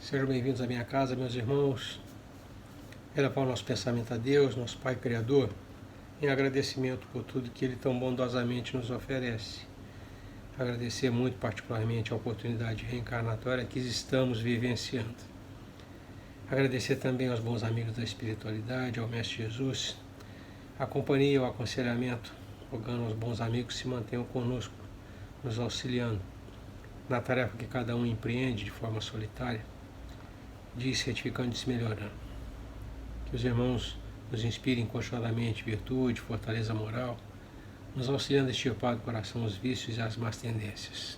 Sejam bem-vindos à minha casa, meus irmãos. Elevar o nosso pensamento a Deus, nosso Pai Criador, em agradecimento por tudo que Ele tão bondosamente nos oferece. Agradecer muito particularmente a oportunidade reencarnatória que estamos vivenciando. Agradecer também aos bons amigos da espiritualidade, ao Mestre Jesus, a companhia e o aconselhamento, rogando aos bons amigos que se mantenham conosco, nos auxiliando na tarefa que cada um empreende de forma solitária, de se retificando e se melhorando. Que os irmãos nos inspirem continuadamente virtude, fortaleza moral, nos auxiliando a extirpar do coração os vícios e as más tendências.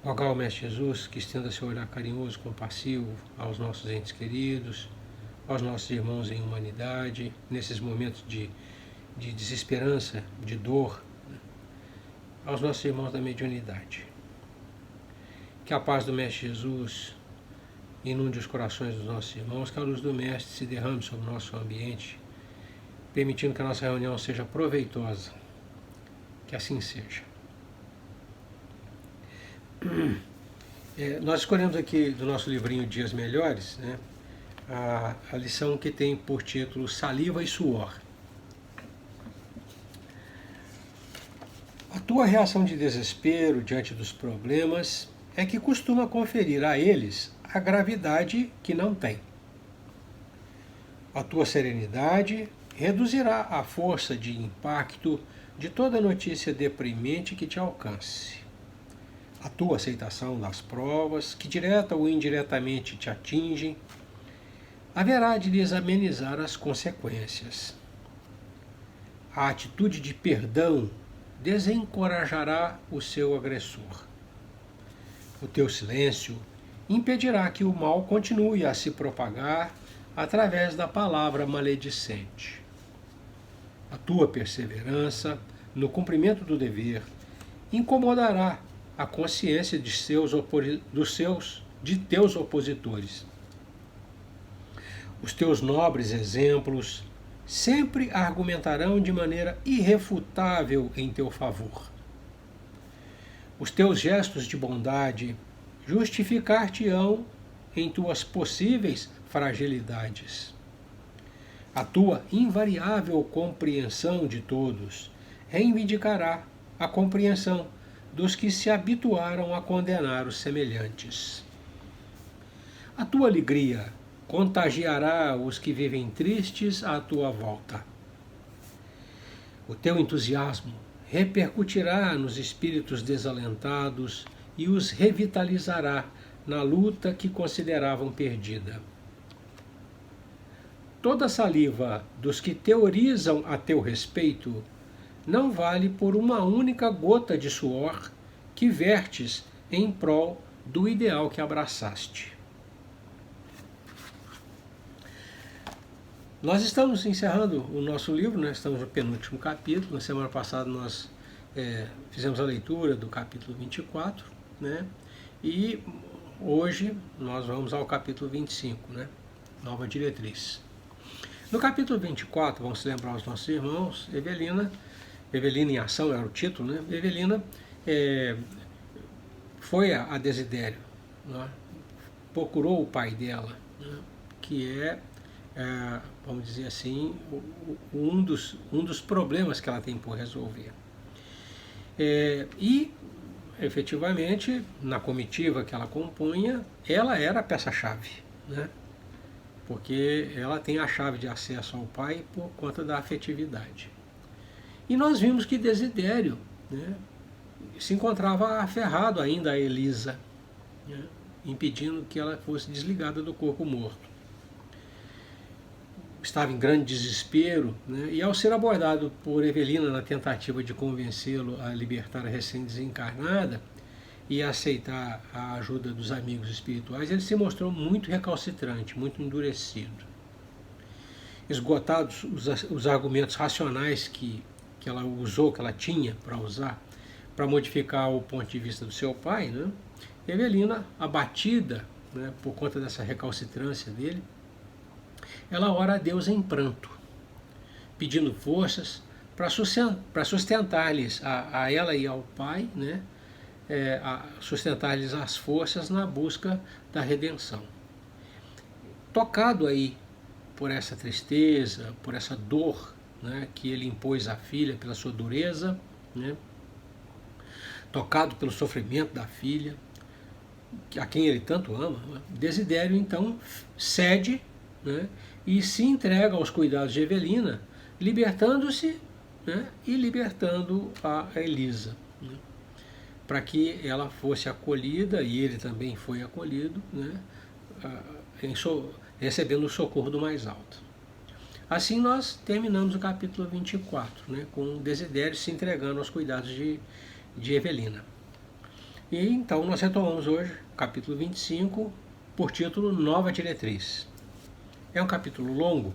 Rogar ao Mestre Jesus que estenda seu olhar carinhoso, compassivo aos nossos entes queridos, aos nossos irmãos em humanidade, nesses momentos de desesperança, de dor, aos nossos irmãos da mediunidade. Que a paz do Mestre Jesus inunde os corações dos nossos irmãos, que a luz do Mestre se derrame sobre o nosso ambiente, permitindo que a nossa reunião seja proveitosa. Que assim seja. Nós escolhemos aqui do nosso livrinho Dias Melhores, né, a lição que tem por título Saliva e Suor. A tua reação de desespero diante dos problemas é que costuma conferir a eles a gravidade que não tem. A tua serenidade reduzirá a força de impacto de toda notícia deprimente que te alcance. A tua aceitação das provas, que direta ou indiretamente te atingem, haverá de lhes amenizar as consequências. A atitude de perdão desencorajará o seu agressor. O teu silêncio impedirá que o mal continue a se propagar através da palavra maledicente. A tua perseverança no cumprimento do dever incomodará a consciência de teus opositores. Os teus nobres exemplos sempre argumentarão de maneira irrefutável em teu favor. Os teus gestos de bondade justificar-te-ão em tuas possíveis fragilidades. A tua invariável compreensão de todos reivindicará a compreensão dos que se habituaram a condenar os semelhantes. A tua alegria contagiará os que vivem tristes à tua volta. O teu entusiasmo repercutirá nos espíritos desalentados e os revitalizará na luta que consideravam perdida. Toda a saliva dos que teorizam a teu respeito não vale por uma única gota de suor que vertes em prol do ideal que abraçaste. Nós estamos encerrando o nosso livro, né? Estamos no penúltimo capítulo. Na semana passada nós fizemos a leitura do capítulo 24, né? E hoje nós vamos ao capítulo 25, né? Nova diretriz. No capítulo 24, vamos lembrar aos nossos irmãos, Evelina em ação era o título, né? Evelina foi a Desidério, né? Procurou o pai dela, né? Que vamos dizer assim, um dos problemas que ela tem por resolver. E, efetivamente, na comitiva que ela compunha, ela era a peça-chave, né? Porque ela tem a chave de acesso ao pai por conta da afetividade. E nós vimos que Desidério, né, se encontrava aferrado ainda a Elisa, né, impedindo que ela fosse desligada do corpo morto. Estava em grande desespero, né, e ao ser abordado por Evelina na tentativa de convencê-lo a libertar a recém-desencarnada e a aceitar a ajuda dos amigos espirituais, ele se mostrou muito recalcitrante, muito endurecido. Esgotados os argumentos racionais que ela usou, que ela tinha para usar, para modificar o ponto de vista do seu pai, né, Evelina, abatida, né, por conta dessa recalcitrância dele, ela ora a Deus em pranto, pedindo forças para sustentar-lhes a ela e ao pai, né, sustentar-lhes as forças na busca da redenção. Tocado aí por essa tristeza, por essa dor, né, que ele impôs à filha pela sua dureza, né, tocado pelo sofrimento da filha, a quem ele tanto ama, né, Desidério então cede, né, e se entrega aos cuidados de Evelina, libertando-se, né, e libertando a Elisa, né, para que ela fosse acolhida, e ele também foi acolhido, né, recebendo o socorro do mais alto. Assim nós terminamos o capítulo 24, né, com Desidério se entregando aos cuidados de Evelina. E então nós retomamos hoje o capítulo 25, por título Nova Diretriz. É um capítulo longo,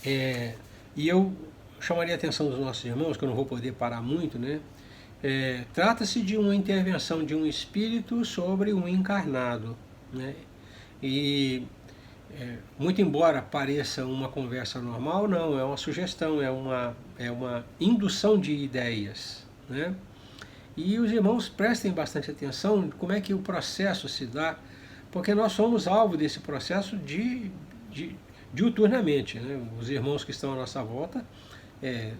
e eu chamaria a atenção dos nossos irmãos, que eu não vou poder parar muito, né? Trata-se de uma intervenção de um espírito sobre um encarnado, né? E muito embora pareça uma conversa normal, não, é uma sugestão, é uma indução de ideias, né? E os irmãos prestem bastante atenção em como é que o processo se dá, porque nós somos alvo desse processo diuturnamente, né? Os irmãos que estão à nossa volta,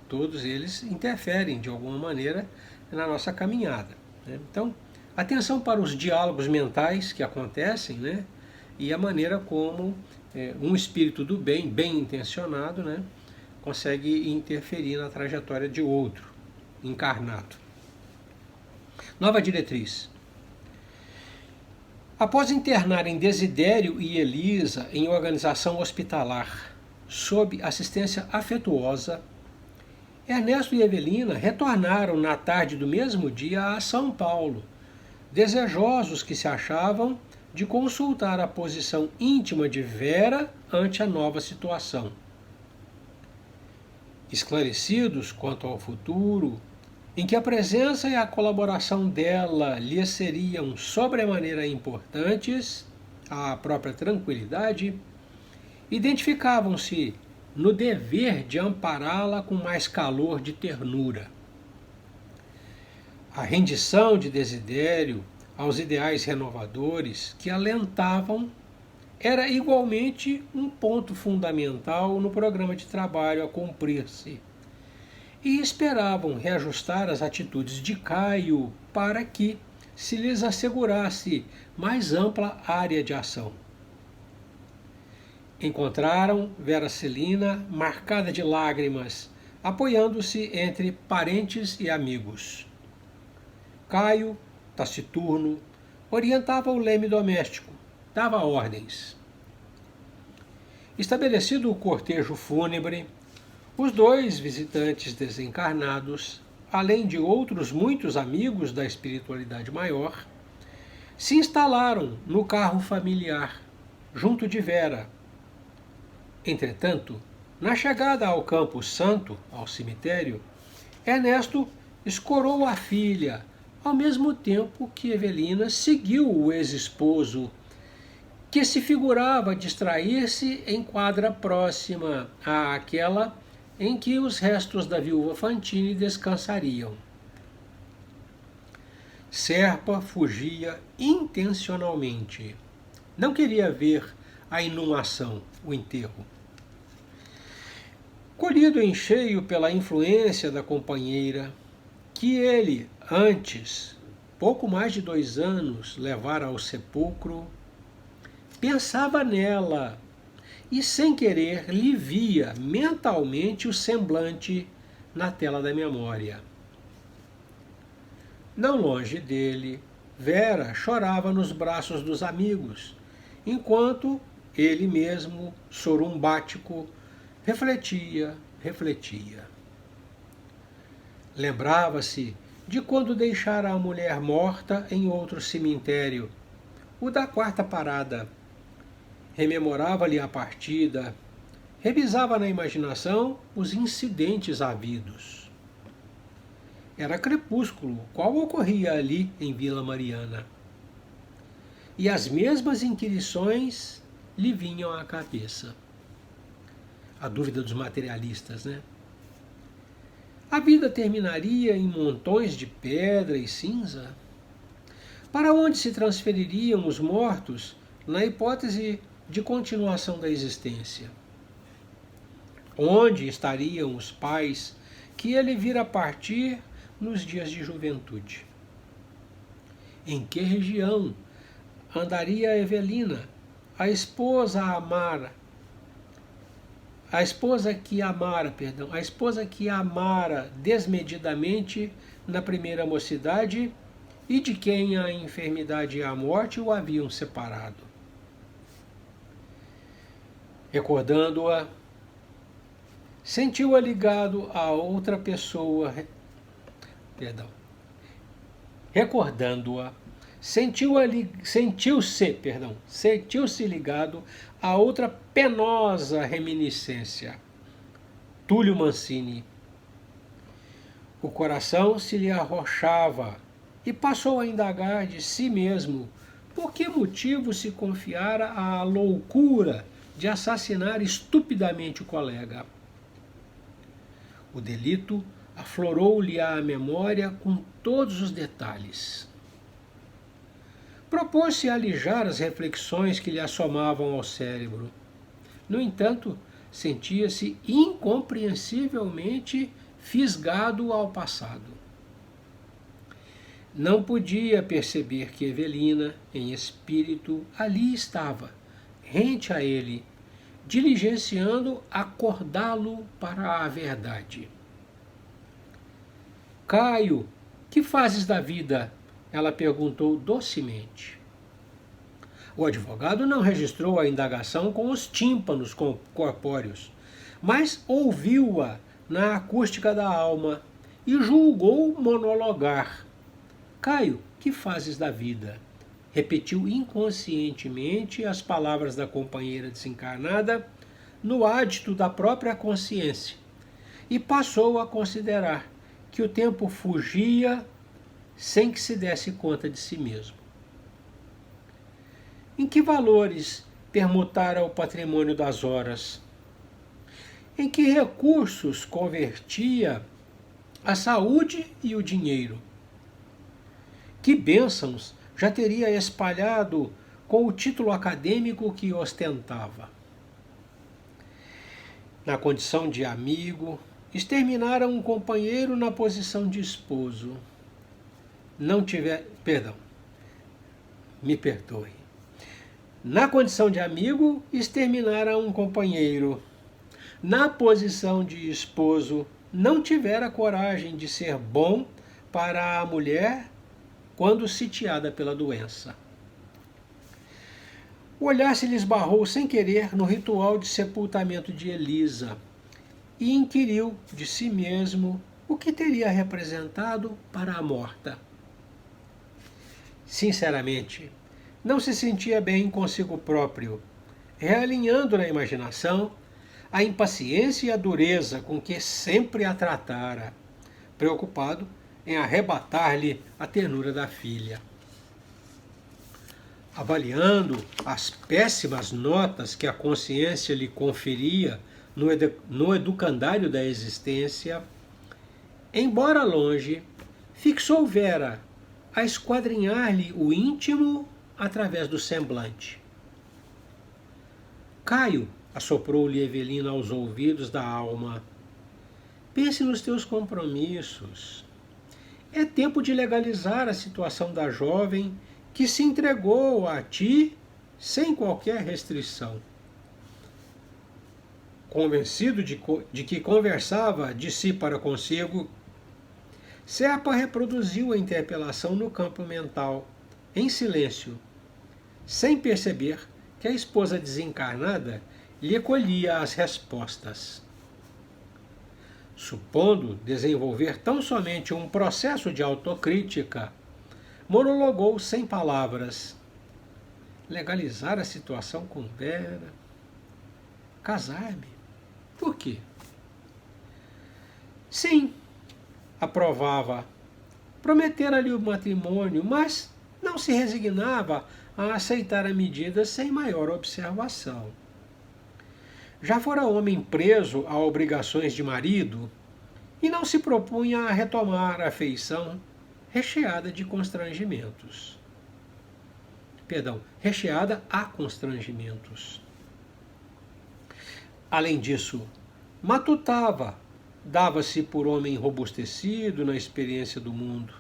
todos eles interferem de alguma maneira na nossa caminhada, né? Então, atenção para os diálogos mentais que acontecem, né? E a maneira como um espírito do bem, bem intencionado, né, consegue interferir na trajetória de outro encarnado. Nova diretriz. Após internarem Desidério e Elisa em organização hospitalar, sob assistência afetuosa, Ernesto e Evelina retornaram na tarde do mesmo dia a São Paulo, desejosos que se achavam de consultar a posição íntima de Vera ante a nova situação. Esclarecidos quanto ao futuro, em que a presença e a colaboração dela lhes seriam sobremaneira importantes à própria tranquilidade, identificavam-se no dever de ampará-la com mais calor de ternura. A rendição de Desidério aos ideais renovadores que alentavam era igualmente um ponto fundamental no programa de trabalho a cumprir-se, e esperavam reajustar as atitudes de Caio para que se lhes assegurasse mais ampla área de ação. Encontraram Vera Celina marcada de lágrimas, apoiando-se entre parentes e amigos. Caio, taciturno, orientava o leme doméstico, dava ordens. Estabelecido o cortejo fúnebre, os dois visitantes desencarnados, além de outros muitos amigos da espiritualidade maior, se instalaram no carro familiar, junto de Vera. Entretanto, na chegada ao Campo Santo, ao cemitério, Ernesto escorou a filha, ao mesmo tempo que Evelina seguiu o ex-esposo, que se figurava distrair-se em quadra próxima àquela em que os restos da viúva Fantini descansariam. Serpa fugia intencionalmente. Não queria ver a inumação, o enterro. Colhido em cheio pela influência da companheira, que ele, antes, pouco mais de 2 anos, levara ao sepulcro, pensava nela e, sem querer, lhe via mentalmente o semblante na tela da memória. Não longe dele, Vera chorava nos braços dos amigos, enquanto ele mesmo, sorumbático, refletia. Lembrava-se de quando deixara a mulher morta em outro cemitério, o da 4ª parada. Rememorava-lhe a partida, revisava na imaginação os incidentes havidos. Era crepúsculo, qual ocorria ali em Vila Mariana. E as mesmas inquirições lhe vinham à cabeça. A dúvida dos materialistas, né? A vida terminaria em montões de pedra e cinza? Para onde se transfeririam os mortos na hipótese de continuação da existência? Onde estariam os pais que ele vira partir nos dias de juventude? Em que região andaria Evelina, a esposa que amara desmedidamente na primeira mocidade e de quem a enfermidade e a morte o haviam separado? Recordando-a, sentiu-a ligado a outra pessoa. Recordando-a, sentiu-se ligado a outra penosa reminiscência. Túlio Mancini. O coração se lhe arrochava e passou a indagar de si mesmo por que motivo se confiara à loucura de assassinar estupidamente o colega. O delito aflorou-lhe à memória com todos os detalhes. Propôs-se alijar as reflexões que lhe assomavam ao cérebro. No entanto, sentia-se incompreensivelmente fisgado ao passado. Não podia perceber que Evelina, em espírito, ali estava, rente a ele, diligenciando acordá-lo para a verdade. Caio, que fazes da vida? Ela perguntou docemente. O advogado não registrou a indagação com os tímpanos corpóreos, mas ouviu-a na acústica da alma e julgou monologar. Caio, que fazes da vida? Repetiu inconscientemente as palavras da companheira desencarnada no ádito da própria consciência e passou a considerar que o tempo fugia sem que se desse conta de si mesmo. Em que valores permutara o patrimônio das horas? Em que recursos convertia a saúde e o dinheiro? Que bênçãos já teria espalhado com o título acadêmico que ostentava? Na condição de amigo, exterminara um companheiro na posição de esposo. Me perdoe. Na condição de amigo, exterminara um companheiro. Na posição de esposo, não tivera coragem de ser bom para a mulher quando sitiada pela doença. O olhar se lhe esbarrou sem querer no ritual de sepultamento de Elisa e inquiriu de si mesmo o que teria representado para a morta. Sinceramente, não se sentia bem consigo próprio, realinhando na imaginação a impaciência e a dureza com que sempre a tratara, preocupado em arrebatar-lhe a ternura da filha. Avaliando as péssimas notas que a consciência lhe conferia no educandário da existência, embora longe, fixou Vera a esquadrinhar-lhe o íntimo através do semblante. Caio, assoprou-lhe Evelina aos ouvidos da alma, pense nos teus compromissos. É tempo de legalizar a situação da jovem que se entregou a ti sem qualquer restrição. Convencido de que conversava de si para consigo, Serpa reproduziu a interpelação no campo mental, em silêncio, sem perceber que a esposa desencarnada lhe colhia as respostas. Supondo desenvolver tão somente um processo de autocrítica, monologou sem palavras. Legalizar a situação com Vera. Casar-me? Por quê? Sim, aprovava. Prometera-lhe o matrimônio, mas não se resignava a aceitar a medida sem maior observação. Já fora homem preso a obrigações de marido, e não se propunha a retomar a afeição recheada de constrangimentos. Recheada a constrangimentos. Além disso, matutava, dava-se por homem robustecido na experiência do mundo.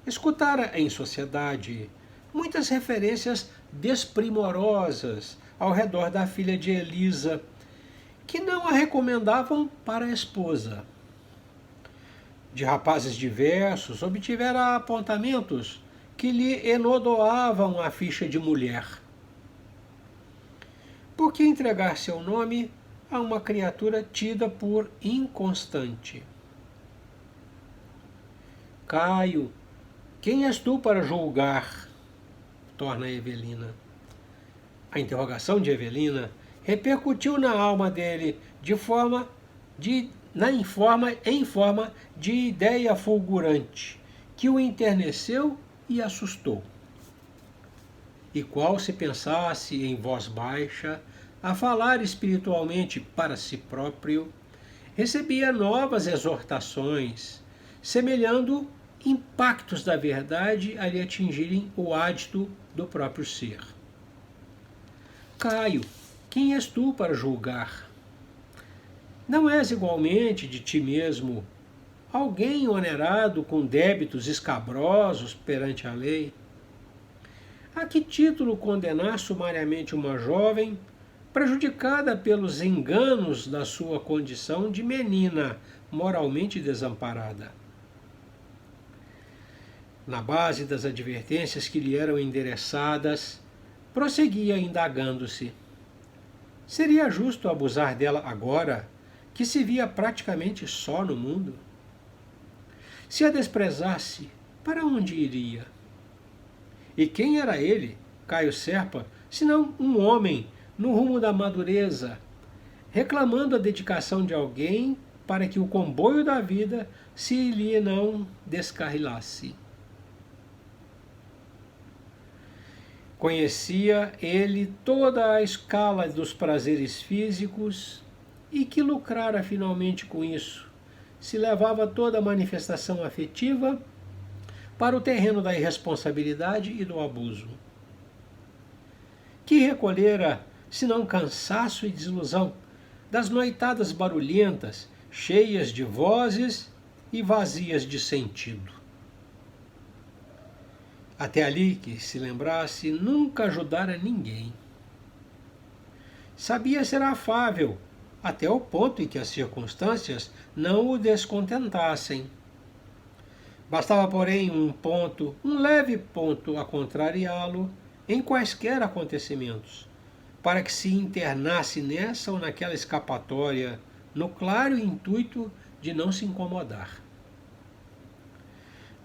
Escutara em sociedade muitas referências desprimorosas ao redor da filha de Elisa, que não a recomendavam para a esposa. De rapazes diversos, obtivera apontamentos que lhe enodoavam a ficha de mulher. Por que entregar seu nome a uma criatura tida por inconstante? Caio, quem és tu para julgar? Torna Evelina. A interrogação de Evelina repercutiu na alma dele em forma de ideia fulgurante, que o enterneceu e assustou. E qual se pensasse em voz baixa, a falar espiritualmente para si próprio, recebia novas exortações, semelhando impactos da verdade a lhe atingirem o ádito do próprio ser. Caio, quem és tu para julgar? Não és igualmente de ti mesmo alguém onerado com débitos escabrosos perante a lei? A que título condenar sumariamente uma jovem prejudicada pelos enganos da sua condição de menina moralmente desamparada? Na base das advertências que lhe eram endereçadas, prosseguia indagando-se. Seria justo abusar dela agora, que se via praticamente só no mundo? Se a desprezasse, para onde iria? E quem era ele, Caio Serpa, senão um homem no rumo da madureza, reclamando a dedicação de alguém para que o comboio da vida se lhe não descarrilasse? Conhecia ele toda a escala dos prazeres físicos e que lucrara finalmente com isso, se levava toda a manifestação afetiva para o terreno da irresponsabilidade e do abuso. Que recolhera, senão cansaço e desilusão, das noitadas barulhentas, cheias de vozes e vazias de sentido. Até ali, que se lembrasse, nunca ajudara ninguém. Sabia ser afável, até o ponto em que as circunstâncias não o descontentassem. Bastava, porém, um leve ponto a contrariá-lo em quaisquer acontecimentos, para que se internasse nessa ou naquela escapatória, no claro intuito de não se incomodar.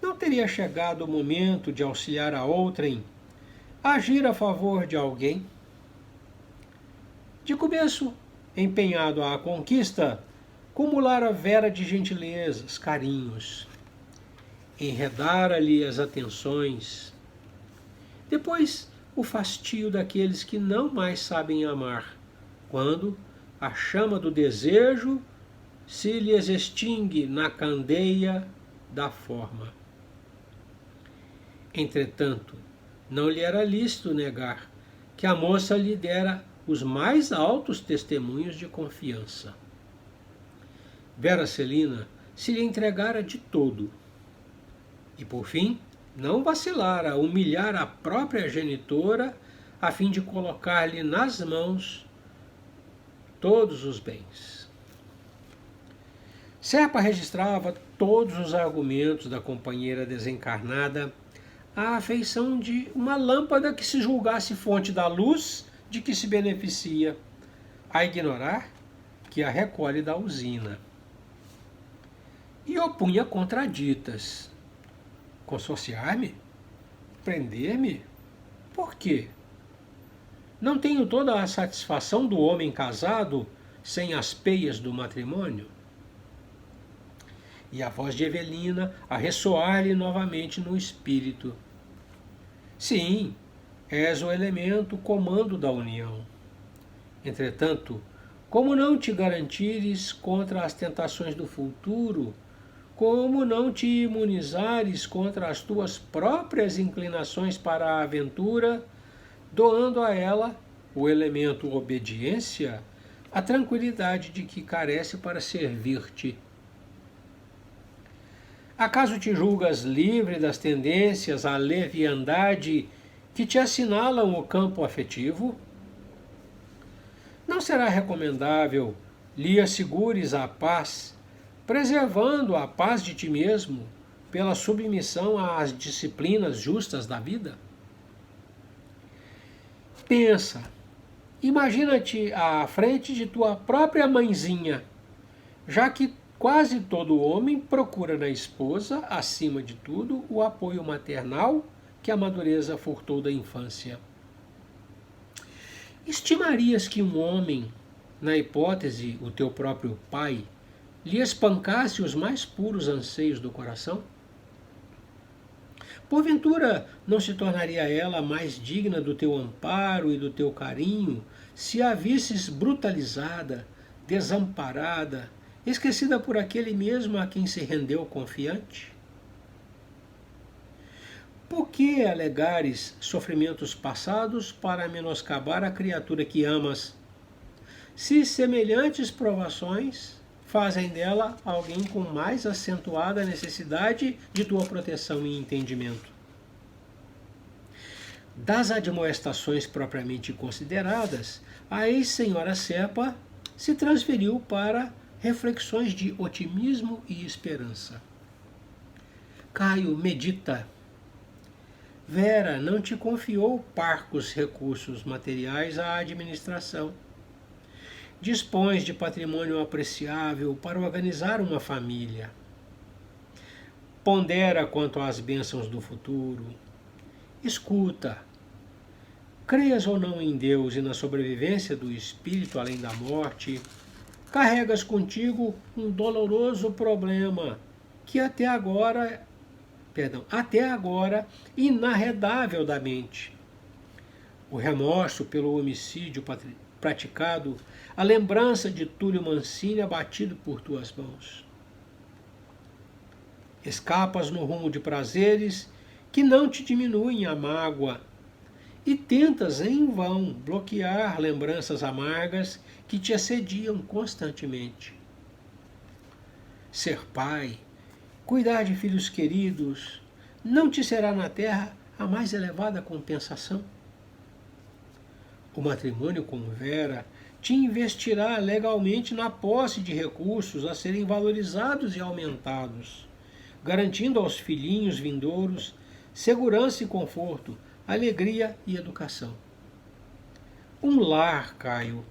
Não teria chegado o momento de auxiliar a outrem, agir a favor de alguém? De começo, empenhado à conquista, cumulara vera de gentilezas, carinhos, enredara-lhe as atenções. Depois, o fastio daqueles que não mais sabem amar, quando a chama do desejo se lhes extingue na candeia da forma. Entretanto, não lhe era lícito negar que a moça lhe dera os mais altos testemunhos de confiança. Vera Celina se lhe entregara de todo. E, por fim, não vacilara a humilhar a própria genitora a fim de colocar-lhe nas mãos todos os bens. Serpa registrava todos os argumentos da companheira desencarnada à afeição de uma lâmpada que se julgasse fonte da luz de que se beneficia, a ignorar que a recolhe da usina. E opunha contraditas. Consorciar-me? Prender-me? Por quê? Não tenho toda a satisfação do homem casado sem as peias do matrimônio? E a voz de Evelina a ressoar-lhe novamente no espírito. Sim, és o elemento comando da união. Entretanto, Como não te garantires contra as tentações do futuro? Como não te imunizares contra as tuas próprias inclinações para a aventura, doando a ela o elemento obediência, a tranquilidade de que carece para servir-te? Acaso te julgas livre das tendências à leviandade que te assinalam o campo afetivo? Não será recomendável lhe assegures a paz, preservando a paz de ti mesmo pela submissão às disciplinas justas da vida? Pensa, imagina-te à frente de tua própria mãezinha, já que quase todo homem procura na esposa, acima de tudo, o apoio maternal que a madureza furtou da infância. Estimarias que um homem, na hipótese o teu próprio pai, lhe espancasse os mais puros anseios do coração? Porventura não se tornaria ela mais digna do teu amparo e do teu carinho se a visses brutalizada, desamparada, esquecida por aquele mesmo a quem se rendeu confiante? Por que alegares sofrimentos passados para menoscabar a criatura que amas, se semelhantes provações fazem dela alguém com mais acentuada necessidade de tua proteção e entendimento? Das admoestações propriamente consideradas, a ex-senhora Serpa se transferiu para reflexões de otimismo e esperança. Caio, medita. Vera não te confiou parcos recursos materiais à administração. Dispões de patrimônio apreciável para organizar uma família. Pondera quanto às bênçãos do futuro. Escuta. Creias ou não em Deus e na sobrevivência do espírito além da morte, carregas contigo um doloroso problema que até agora, inarredável da mente. O remorso pelo homicídio praticado, a lembrança de Túlio Mancini abatido por tuas mãos. Escapas no rumo de prazeres que não te diminuem a mágoa e tentas em vão bloquear lembranças amargas que te assediam constantemente. Ser pai, cuidar de filhos queridos, não te será na terra a mais elevada compensação? O matrimônio com Vera te investirá legalmente na posse de recursos a serem valorizados e aumentados, garantindo aos filhinhos vindouros segurança e conforto, alegria e educação. Um lar, Caio,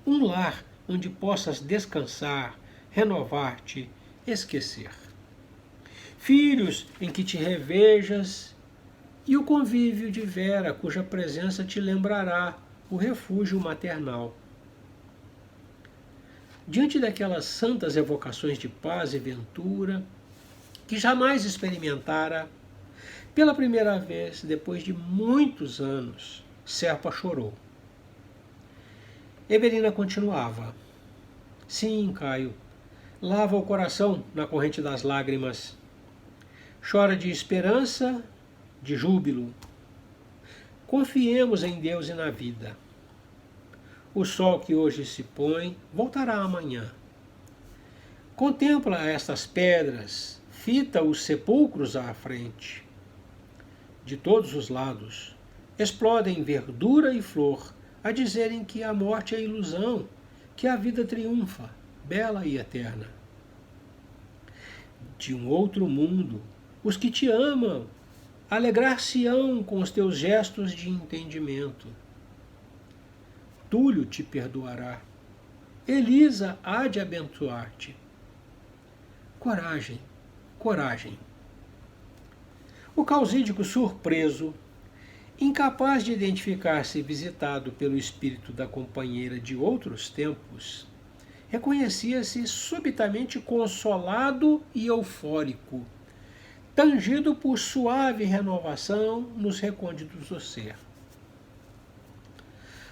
um lar onde possas descansar, renovar-te, esquecer. Filhos em que te revejas e o convívio de Vera, cuja presença te lembrará o refúgio maternal. Diante daquelas santas evocações de paz e ventura que jamais experimentara, pela primeira vez, depois de muitos anos, Serpa chorou. Evelina continuava. Sim, Caio, lava o coração na corrente das lágrimas. Chora de esperança, de júbilo. Confiemos em Deus e na vida. O sol que hoje se põe voltará amanhã. Contempla estas pedras, fita os sepulcros à frente. De todos os lados, explodem verdura e flor, a dizerem que a morte é ilusão, que a vida triunfa, bela e eterna. De um outro mundo, os que te amam alegrar-se-ão com os teus gestos de entendimento. Túlio te perdoará. Elisa há de abençoar-te. Coragem, coragem. O causídico surpreso, incapaz de identificar-se visitado pelo espírito da companheira de outros tempos, reconhecia-se subitamente consolado e eufórico, tangido por suave renovação nos recônditos do ser.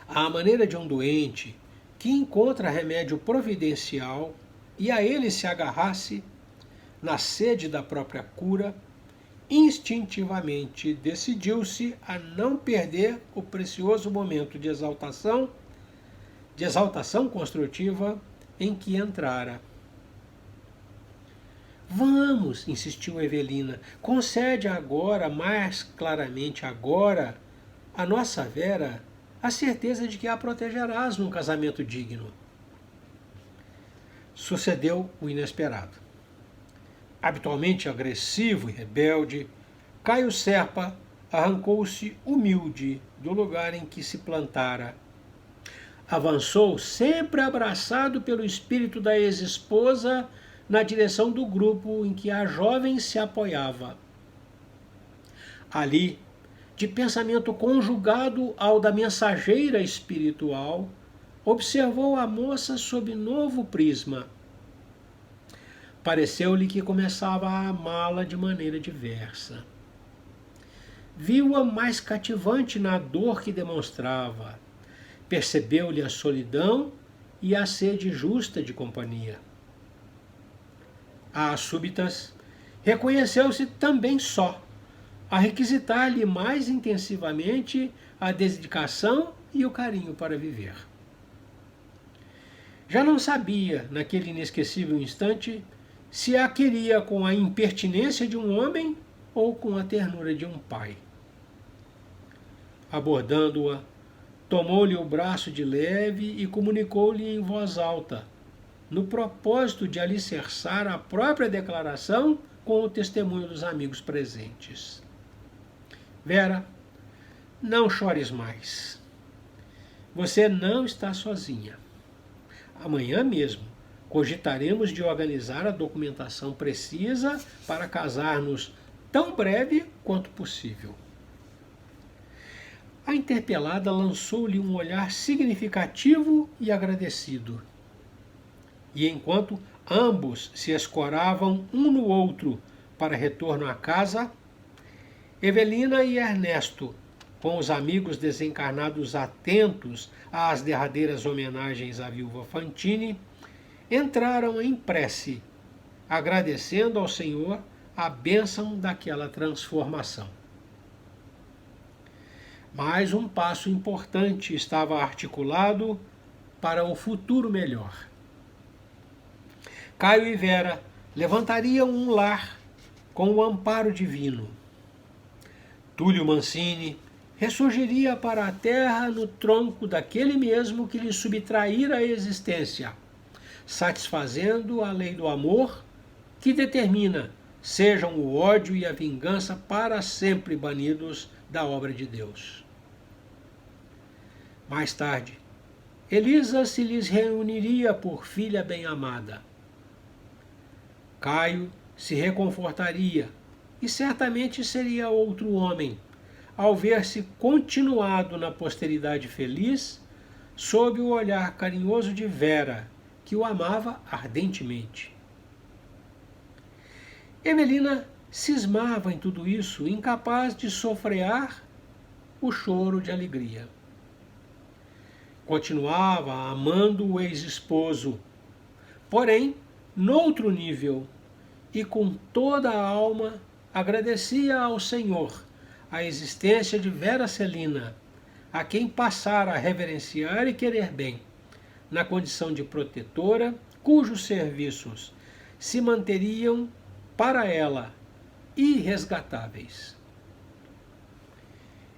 À maneira de um doente que encontra remédio providencial e a ele se agarrasse, na sede da própria cura, instintivamente decidiu-se a não perder o precioso momento de exaltação construtiva em que entrara. Vamos, insistiu Evelina, concede agora, mais claramente agora, a nossa Vera a certeza de que a protegerás num casamento digno. Sucedeu o inesperado. Habitualmente agressivo e rebelde, Caio Serpa arrancou-se humilde do lugar em que se plantara. Avançou, sempre abraçado pelo espírito da ex-esposa, na direção do grupo em que a jovem se apoiava. Ali, de pensamento conjugado ao da mensageira espiritual, observou a moça sob novo prisma. Pareceu-lhe que começava a amá-la de maneira diversa. Viu-a mais cativante na dor que demonstrava. Percebeu-lhe a solidão e a sede justa de companhia. Às súbitas, reconheceu-se também só, a requisitar-lhe mais intensivamente a dedicação e o carinho para viver. Já não sabia, naquele inesquecível instante, se a queria com a impertinência de um homem ou com a ternura de um pai. Abordando-a, tomou-lhe o braço de leve e comunicou-lhe em voz alta, no propósito de alicerçar a própria declaração com o testemunho dos amigos presentes. Vera, não chores mais. Você não está sozinha. Amanhã mesmo cogitaremos de organizar a documentação precisa para casar-nos tão breve quanto possível. A interpelada lançou-lhe um olhar significativo e agradecido. E enquanto ambos se escoravam um no outro para retorno à casa, Evelina e Ernesto, com os amigos desencarnados atentos às derradeiras homenagens à viúva Fantini, entraram em prece, agradecendo ao Senhor a bênção daquela transformação. Mais um passo importante estava articulado para o futuro melhor. Caio e Vera levantariam um lar com o amparo divino. Túlio Mancini ressurgiria para a terra no tronco daquele mesmo que lhe subtraíra a existência, satisfazendo a lei do amor que determina sejam o ódio e a vingança para sempre banidos da obra de Deus. Mais tarde, Elisa se lhes reuniria por filha bem-amada. Caio se reconfortaria e certamente seria outro homem, ao ver-se continuado na posteridade feliz, sob o olhar carinhoso de Vera, que o amava ardentemente. Evelina cismava em tudo isso, incapaz de sofrear o choro de alegria. Continuava amando o ex-esposo, porém, noutro nível, e com toda a alma agradecia ao Senhor a existência de Vera Celina, a quem passara a reverenciar e querer bem, na condição de protetora, cujos serviços se manteriam para ela irresgatáveis.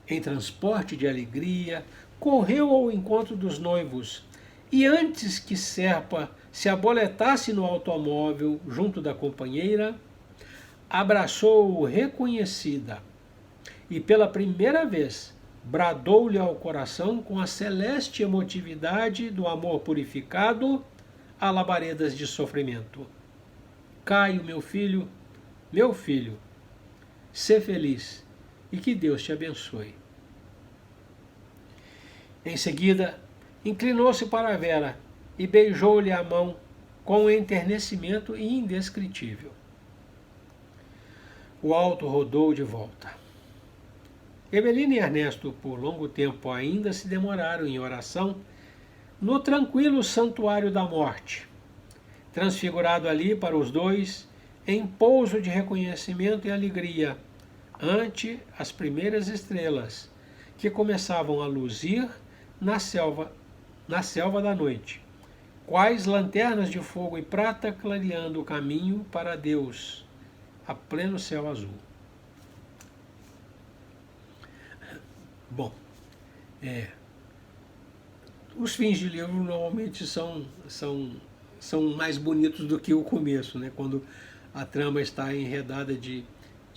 Em transporte de alegria, correu ao encontro dos noivos e, antes que Serpa se aboletasse no automóvel junto da companheira, abraçou-o reconhecida e, pela primeira vez, bradou-lhe ao coração com a celeste emotividade do amor purificado a labaredas de sofrimento. Caio, meu filho, sê feliz e que Deus te abençoe. Em seguida, inclinou-se para Vera e beijou-lhe a mão com um enternecimento indescritível. O auto rodou de volta. Evelina e Ernesto, por longo tempo ainda se demoraram em oração, no tranquilo santuário da morte, transfigurado ali para os dois, em pouso de reconhecimento e alegria, ante as primeiras estrelas, que começavam a luzir na selva da noite, quais lanternas de fogo e prata clareando o caminho para Deus, a pleno céu azul. Bom, os fins de livro normalmente são mais bonitos do que o começo, né? Quando a trama está enredada de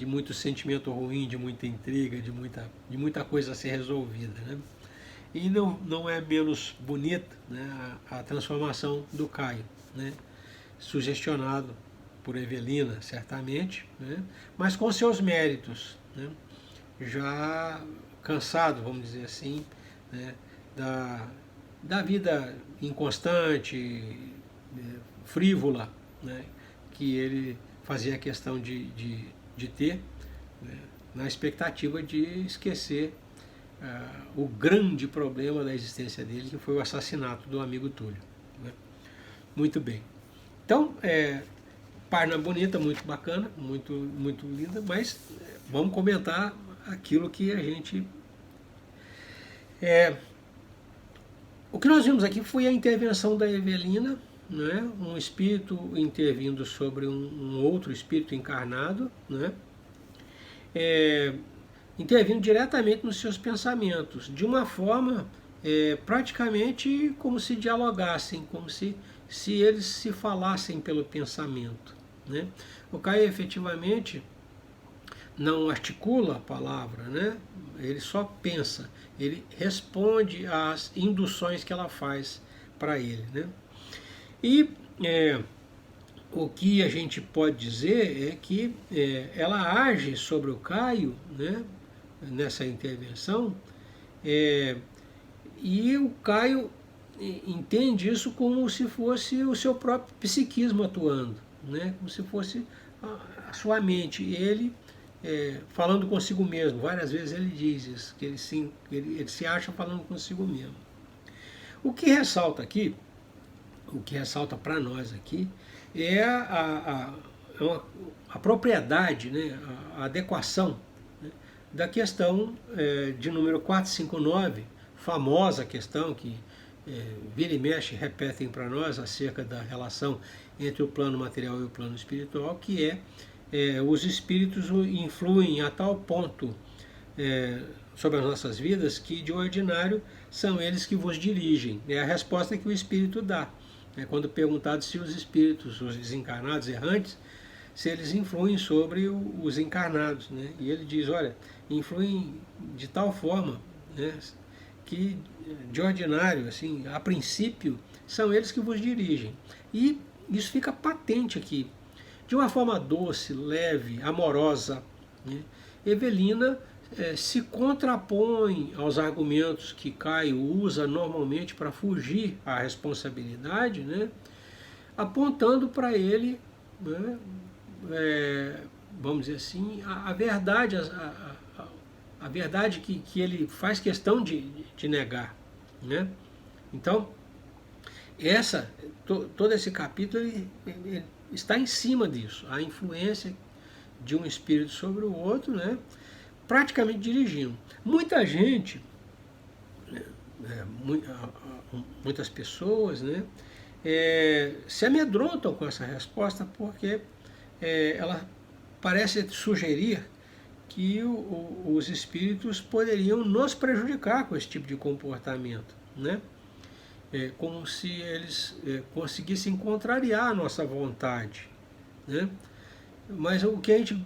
muito sentimento ruim, de muita intriga, de muita coisa a ser resolvida, né? E não é menos bonita, né, a transformação do Caio, né? Sugestionado por Evelina, certamente, né? Mas com seus méritos, né? Já cansado, vamos dizer assim, né? da vida inconstante, frívola, né? Que ele fazia questão de ter, né? Na expectativa de esquecer o grande problema da existência dele, que foi o assassinato do amigo Túlio, né? Muito bem. Então, página bonita, muito bacana, muito linda, mas vamos comentar aquilo que a gente... o que nós vimos aqui foi a intervenção da Evelina, né? Um espírito intervindo sobre um outro espírito encarnado, né? Intervindo diretamente nos seus pensamentos, de uma forma praticamente como se dialogassem, como se eles se falassem pelo pensamento, né? O Caio efetivamente não articula a palavra, né? Ele só pensa, ele responde às induções que ela faz para ele, né? E o que a gente pode dizer é que ela age sobre o Caio, né, nessa intervenção, e o Caio entende isso como se fosse o seu próprio psiquismo atuando, né, como se fosse a sua mente. Ele falando consigo mesmo, várias vezes ele diz isso, que ele se acha falando consigo mesmo. O que ressalta aqui, o que ressalta para nós aqui, é a propriedade, né, a adequação, né, da questão de número 459, famosa questão que vira e mexe repetem para nós acerca da relação entre o plano material e o plano espiritual, que os espíritos influem a tal ponto sobre as nossas vidas que, de ordinário, são eles que vos dirigem. É a resposta que o espírito dá. Quando perguntado se os espíritos, os desencarnados errantes, se eles influem sobre os encarnados, né? E ele diz, olha, influem de tal forma, né, que de ordinário, assim, a princípio, são eles que vos dirigem. E isso fica patente aqui. De uma forma doce, leve, amorosa, né, Evelina se contrapõe aos argumentos que Caio usa normalmente para fugir à responsabilidade, né, apontando para ele, né, vamos dizer assim, a verdade, a verdade que ele faz questão de negar, né? Então, todo esse capítulo ele está em cima disso, a influência de um espírito sobre o outro, né, praticamente dirigindo. Muita gente, muitas pessoas, né, se amedrontam com essa resposta porque ela parece sugerir que os espíritos poderiam nos prejudicar com esse tipo de comportamento, né? Como se eles conseguissem contrariar a nossa vontade, né? Mas o que a gente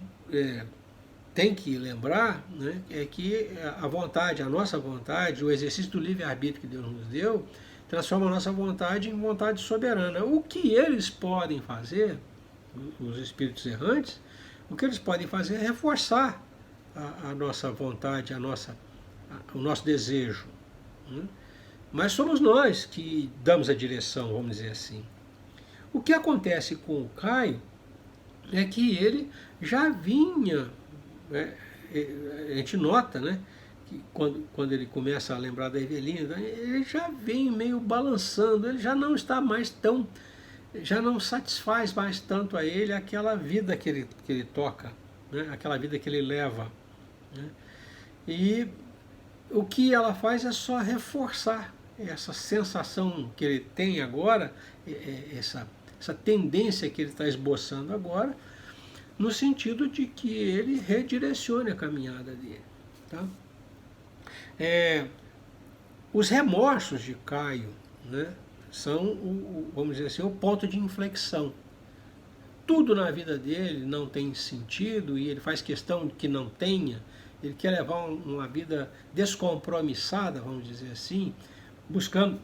tem que lembrar, né, é que a vontade, a nossa vontade, o exercício do livre-arbítrio que Deus nos deu, transforma a nossa vontade em vontade soberana. O que eles podem fazer, os espíritos errantes, o que eles podem fazer é reforçar a nossa vontade, o nosso desejo, né? Mas somos nós que damos a direção, vamos dizer assim. O que acontece com o Caio é que ele já vinha, a gente nota, né, que quando ele começa a lembrar da Evelina, ele já vem meio balançando, ele já não está mais tão, já não satisfaz mais tanto a ele aquela vida que ele toca, né? Aquela vida que ele leva, né? E o que ela faz é só reforçar essa sensação que ele tem agora, essa tendência que ele está esboçando agora, no sentido de que ele redirecione a caminhada dele. Tá? Os remorsos de Caio, né, são, vamos dizer assim, o ponto de inflexão. Tudo na vida dele não tem sentido e ele faz questão de que não tenha. Ele quer levar uma vida descompromissada, vamos dizer assim, buscando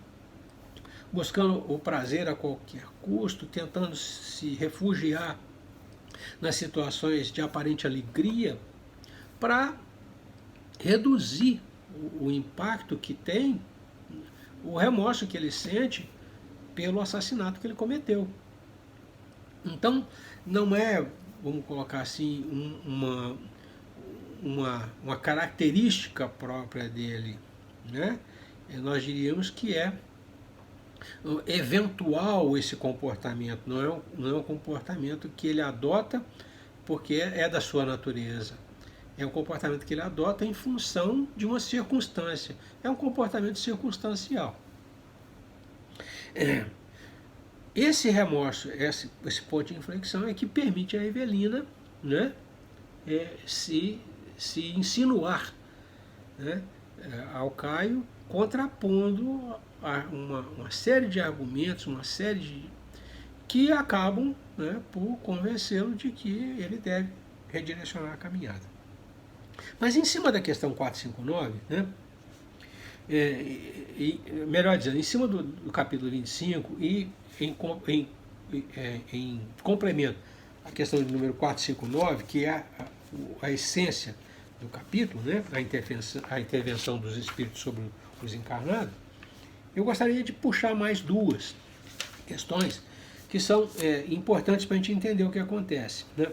o prazer a qualquer custo, tentando se refugiar nas situações de aparente alegria, para reduzir o impacto que tem, o remorso que ele sente pelo assassinato que ele cometeu. Então, não é, vamos colocar assim, uma característica própria dele, né? Nós diríamos que é eventual esse comportamento, não é um comportamento que ele adota porque é da sua natureza. É um comportamento que ele adota em função de uma circunstância. É um comportamento circunstancial. Esse remorso, esse ponto de inflexão é que permite a Evelina, né, se insinuar, né, ao Caio, contrapondo uma série de argumentos, uma série que acabam, né, por convencê-lo de que ele deve redirecionar a caminhada. Mas em cima da questão 459, né, melhor dizendo, em cima do capítulo 25 e em complemento à questão do número 459, que é a essência do capítulo, né, a intervenção dos espíritos sobre os encarnados, eu gostaria de puxar mais duas questões que são importantes para a gente entender o que acontece, né?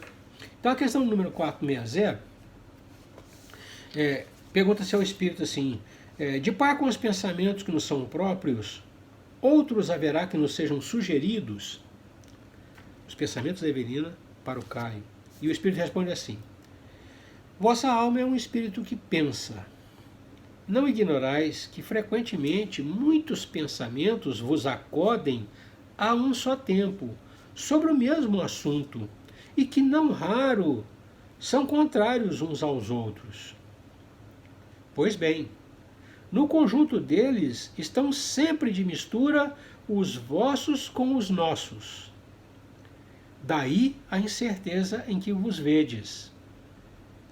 Então a questão do número 460 pergunta-se ao espírito assim: de par com os pensamentos que nos são próprios, outros haverá que nos sejam sugeridos? Os pensamentos da Evelina para o Caio. E o espírito responde assim: vossa alma é um espírito que pensa. Não ignorais que frequentemente muitos pensamentos vos acodem a um só tempo, sobre o mesmo assunto, e que não raro são contrários uns aos outros. Pois bem, no conjunto deles estão sempre de mistura os vossos com os nossos. Daí a incerteza em que vos vedes.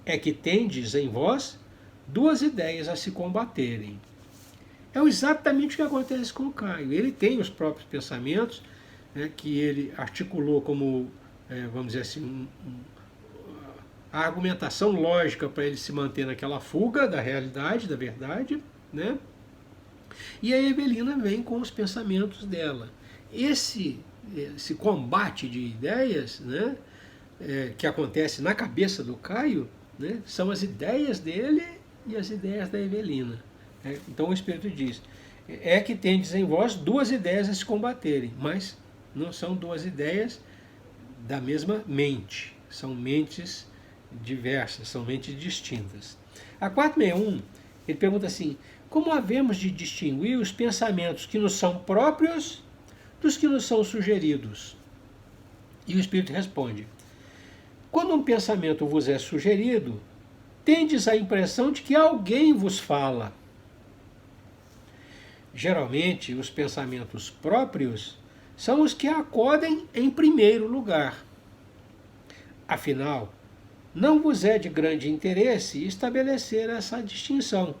É que tendes em vós duas ideias a se combaterem. É exatamente o que acontece com o Caio. Ele tem os próprios pensamentos, né, que ele articulou como, vamos dizer assim, a argumentação lógica para ele se manter naquela fuga da realidade, da verdade, né? E a Evelina vem com os pensamentos dela. Esse combate de ideias, né, que acontece na cabeça do Caio, né, são as ideias dele e as ideias da Evelina. Então o Espírito diz: é que tendes em vós duas ideias a se combaterem, mas não são duas ideias da mesma mente, são mentes diversas, são mentes distintas. A 461, ele pergunta assim: como havemos de distinguir os pensamentos que nos são próprios dos que nos são sugeridos? E o Espírito responde: quando um pensamento vos é sugerido, tendes a impressão de que alguém vos fala. Geralmente, os pensamentos próprios são os que acodem em primeiro lugar. Afinal, não vos é de grande interesse estabelecer essa distinção.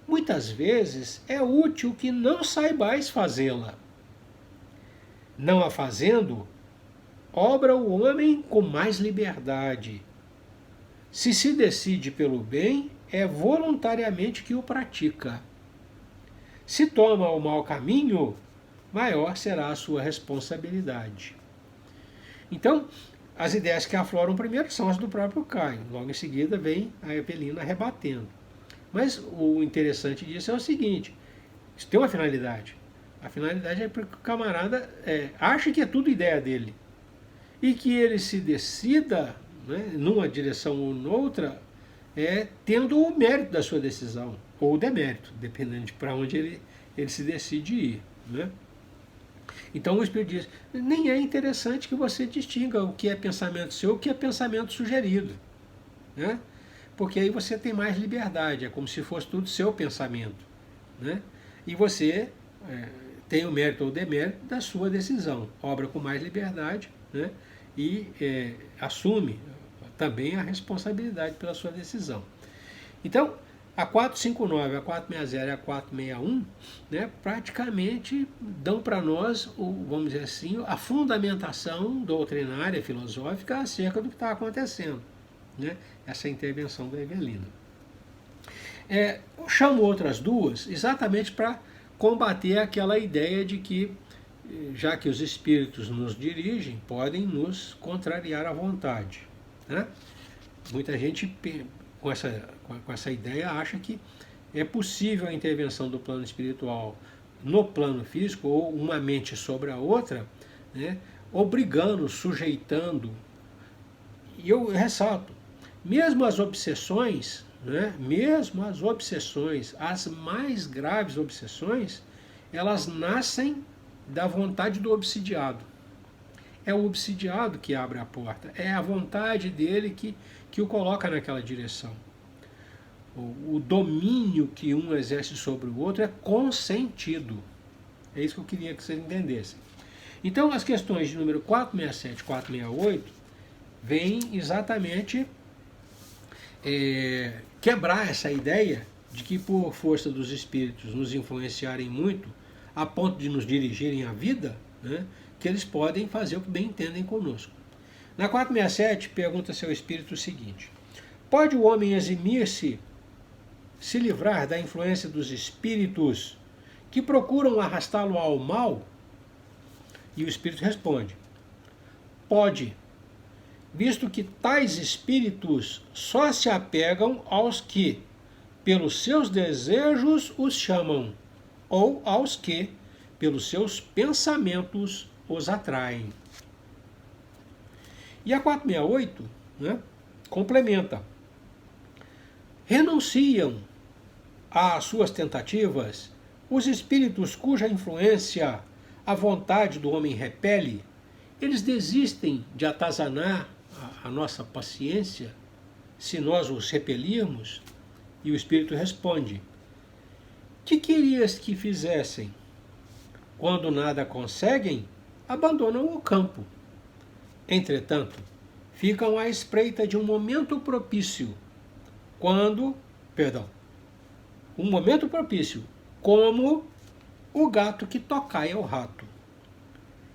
Muitas vezes é útil que não saibais fazê-la. Não a fazendo, obra o homem com mais liberdade. Se decide pelo bem, é voluntariamente que o pratica. Se toma o mau caminho, maior será a sua responsabilidade. Então, as ideias que afloram primeiro são as do próprio Caio. Logo em seguida vem a Evelina rebatendo. Mas o interessante disso é o seguinte, isso tem uma finalidade. A finalidade é porque o camarada acha que é tudo ideia dele. E que ele se decida, né, numa direção ou noutra, tendo o mérito da sua decisão, ou o demérito, dependendo de para onde ele se decide ir. Né? Então o Espírito diz, nem é interessante que você distinga o que é pensamento seu e o que é pensamento sugerido. Né? Porque aí você tem mais liberdade, é como se fosse tudo seu pensamento. Né? E você tem o mérito ou o demérito da sua decisão, obra com mais liberdade, né? E assume também a responsabilidade pela sua decisão. Então, a 459, a 460 e a 461, né, praticamente dão para nós, vamos dizer assim, a fundamentação doutrinária, filosófica acerca do que está acontecendo. Né, essa intervenção da Evelina. Eu chamo outras duas exatamente para combater aquela ideia de que, já que os espíritos nos dirigem, podem nos contrariar à vontade. Né? Muita gente com essa ideia acha que é possível a intervenção do plano espiritual no plano físico, ou uma mente sobre a outra, né, obrigando, sujeitando. E eu ressalto, mesmo as obsessões, né, as mais graves obsessões, elas nascem da vontade do obsidiado. É o obsidiado que abre a porta, é a vontade dele que o coloca naquela direção. O domínio que um exerce sobre o outro é consentido. É isso que eu queria que vocês entendessem. Então, as questões de número 467 e 468 vêm exatamente quebrar essa ideia de que, por força dos espíritos nos influenciarem muito, a ponto de nos dirigirem a vida, né, que eles podem fazer o que bem entendem conosco. Na 467, pergunta-se ao espírito o seguinte: pode o homem eximir-se, se livrar da influência dos espíritos que procuram arrastá-lo ao mal? E o espírito responde: pode, visto que tais espíritos só se apegam aos que, pelos seus desejos, os chamam, ou aos que, pelos seus pensamentos, os atraem. E a 468, né, complementa: renunciam às suas tentativas os espíritos cuja influência a vontade do homem repele. Eles desistem de atazanar a nossa paciência se nós os repelirmos? E o espírito responde: que querias que fizessem? Quando nada conseguem, abandonam o campo. Entretanto, ficam à espreita de um momento propício, como o gato que tocaia o rato,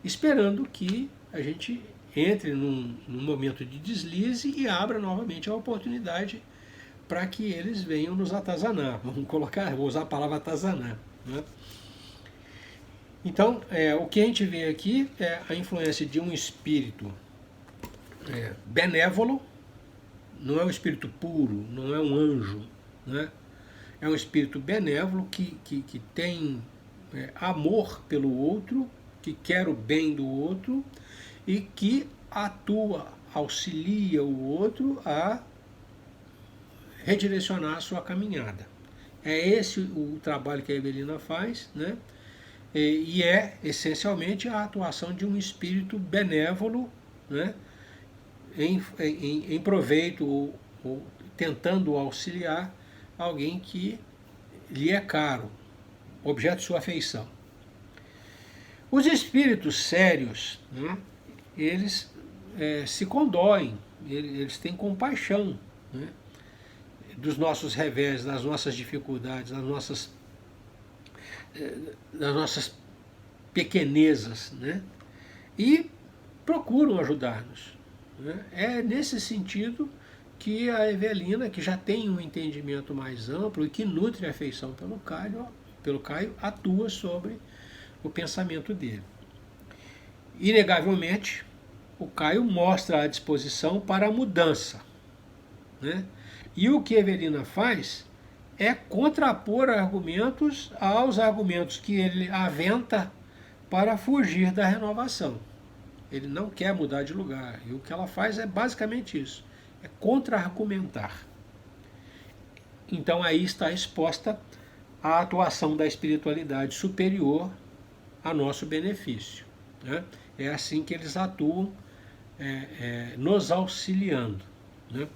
esperando que a gente entre num momento de deslize e abra novamente a oportunidade para que eles venham nos atazanar. Vou usar a palavra atazanar. Né? Então, o que a gente vê aqui é a influência de um espírito benévolo, não é um espírito puro, não é um anjo, né? É um espírito benévolo que tem amor pelo outro, que quer o bem do outro e que atua, auxilia o outro a redirecionar a sua caminhada. É esse o trabalho que a Evelina faz, né? E é essencialmente a atuação de um espírito benévolo, né? Em proveito ou tentando auxiliar alguém que lhe é caro, objeto de sua afeição. Os espíritos sérios, né, eles se condoem, eles têm compaixão, né, dos nossos revés, das nossas dificuldades, das nossas pequenezas, né, e procuram ajudar-nos. Né. É nesse sentido que a Evelina, que já tem um entendimento mais amplo e que nutre a afeição pelo Caio, atua sobre o pensamento dele. Inegavelmente, o Caio mostra a disposição para a mudança. Né? E o que a Evelina faz é contrapor argumentos aos argumentos que ele aventa para fugir da renovação. Ele não quer mudar de lugar. E o que ela faz é basicamente isso. É contra-argumentar. Então aí está exposta a atuação da espiritualidade superior a nosso benefício. Né? É assim que eles atuam, nos auxiliando. Né?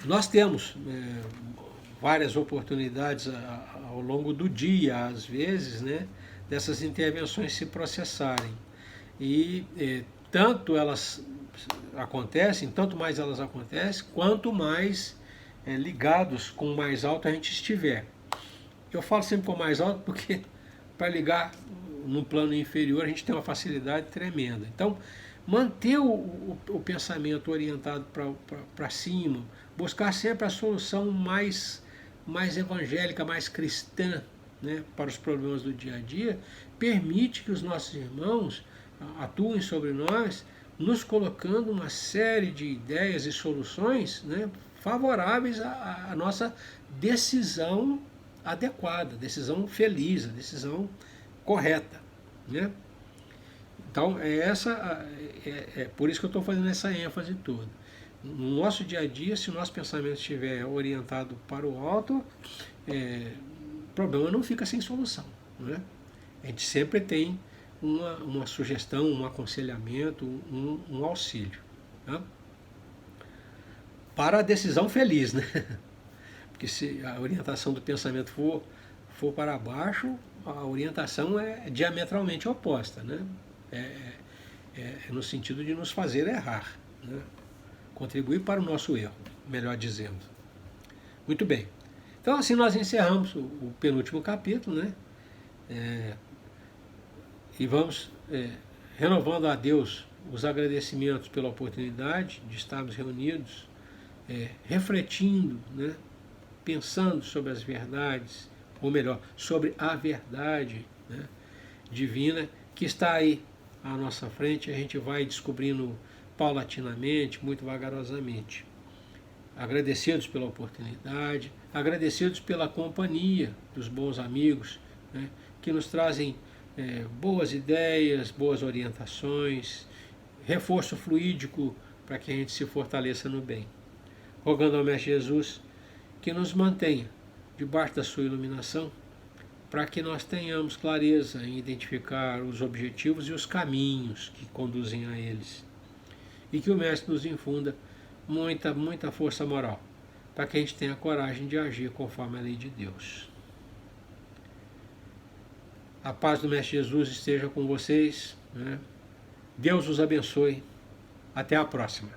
Nós temos várias oportunidades ao longo do dia, às vezes, né, dessas intervenções se processarem. E tanto elas acontecem, tanto mais elas acontecem, quanto mais ligados com o mais alto a gente estiver. Eu falo sempre com o mais alto porque para ligar no plano inferior a gente tem uma facilidade tremenda. Então, manter o pensamento orientado para cima, buscar sempre a solução mais evangélica, mais cristã, né, para os problemas do dia a dia, permite que os nossos irmãos atuem sobre nós, nos colocando uma série de ideias e soluções, né, favoráveis à nossa decisão adequada, decisão feliz, a decisão correta. Né? Então, é por isso que eu estou fazendo essa ênfase toda. No nosso dia a dia, se o nosso pensamento estiver orientado para o alto, o problema não fica sem solução. Né? A gente sempre tem uma sugestão, um aconselhamento, um auxílio. Tá? Para a decisão feliz, né? Porque se a orientação do pensamento for para baixo, a orientação é diametralmente oposta, né? É no sentido de nos fazer errar, né? Contribuir para o nosso erro, melhor dizendo. Muito bem. Então assim nós encerramos o penúltimo capítulo, né? E vamos renovando a Deus os agradecimentos pela oportunidade de estarmos reunidos, refletindo, né? Pensando sobre as verdades, ou melhor, sobre a verdade, né, divina que está aí à nossa frente, a gente vai descobrindo paulatinamente, muito vagarosamente. Agradecidos pela oportunidade, agradecidos pela companhia dos bons amigos, né, que nos trazem boas ideias, boas orientações, reforço fluídico para que a gente se fortaleça no bem. Rogando ao Mestre Jesus que nos mantenha debaixo da sua iluminação, para que nós tenhamos clareza em identificar os objetivos e os caminhos que conduzem a eles. E que o Mestre nos infunda muita força moral, para que a gente tenha coragem de agir conforme a lei de Deus. A paz do Mestre Jesus esteja com vocês. Né? Deus os abençoe. Até a próxima.